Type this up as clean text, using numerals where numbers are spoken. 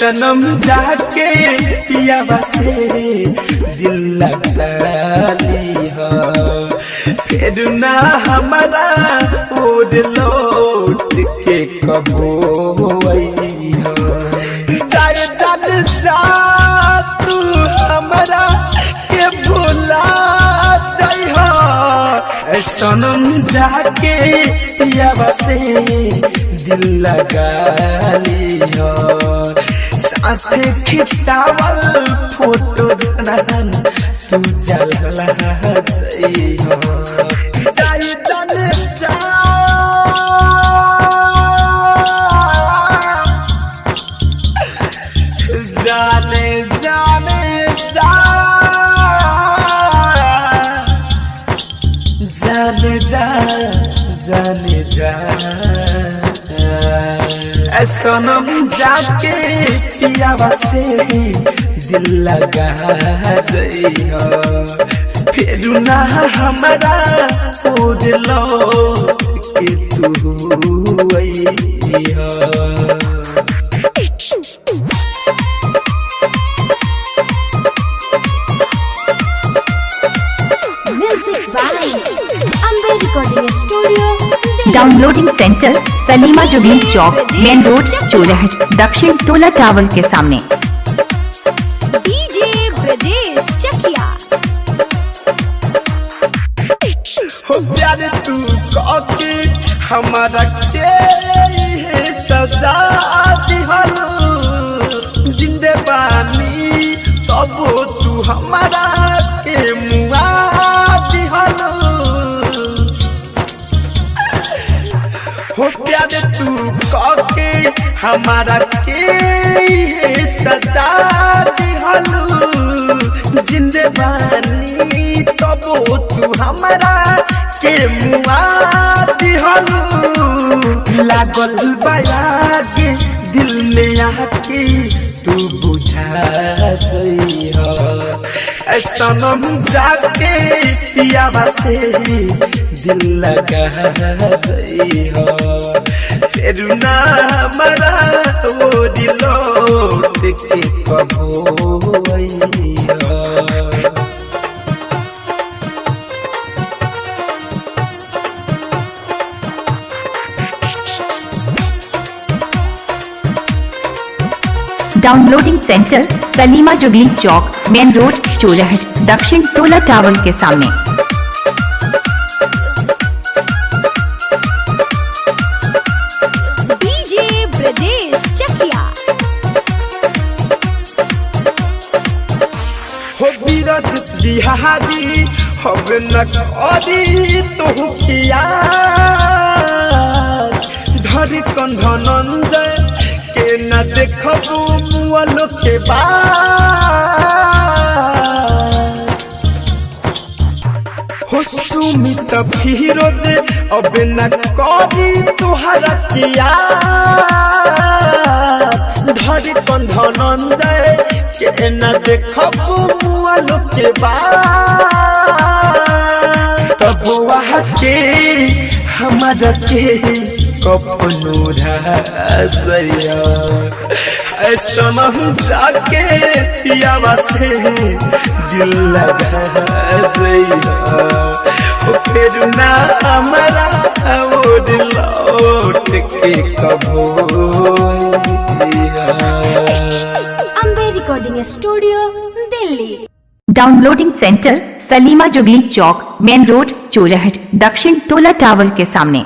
सनम जाके पियावा से दिल लगा लिया फिर ना हमारा और लौट के कबो आइया जाए जान जा तू हमारा के भुला जाइहा सनम जाके पियावा से दिल लगा लिया साथ खिंचावल फोटो जनान तू जलला जाइहा जाए जान जा जाने जाने जा जाने जा जाने जा सनम जाके पियावा से दिल लगा जाइहा फिर ना हमारा और लौट के तू आइहा डाउनलोडिंग सेंटर सलीमा जुबली चौक मेन रोड चोरहट दक्षिण टोला टावर के सामने। डीजे ब्रजेश चकिया हो प्यार तू के हमारा के सजा दिहलो जिंदे बानी तब तू हमारा के मुआ दिहलो हो प्यार तू के हमारा के सजा दिहलो जिंदे बानी तब तू हमारा के मुआ दिहलो लागल बायागे दिल में आके तू बुझा जाइहा सनम जाके पियावा से दिल लगा जाइहा फिर ना हमारा वो दिल लौट के कबो आइहा डाउनलोडिंग सेंटर सलीमा जुबली चौक मेन रोड चोरहट दक्षिण टोला टावर के सामने। डीजे ब्रजेश चकिया हो बीरज बिहारी अब न करी तो किया धर कंधनंजय के न देखबू मुअलो के बाद हो सुमित फिरोज अब न करी तुहरा किया धर कंधनंजय के न देखबू मुअलो के बाद तब वहाँ के हमारा के कपनो राजया सनम जाके पियावा से दिल लगा जाइहा फिर ना हमारा और लौट के कबो आइहा। Ambe recording studio Delhi. Downloading centre सलीमा जुबली चौक मेन रोड चोरहट दक्षिण टोला टावर के सामने।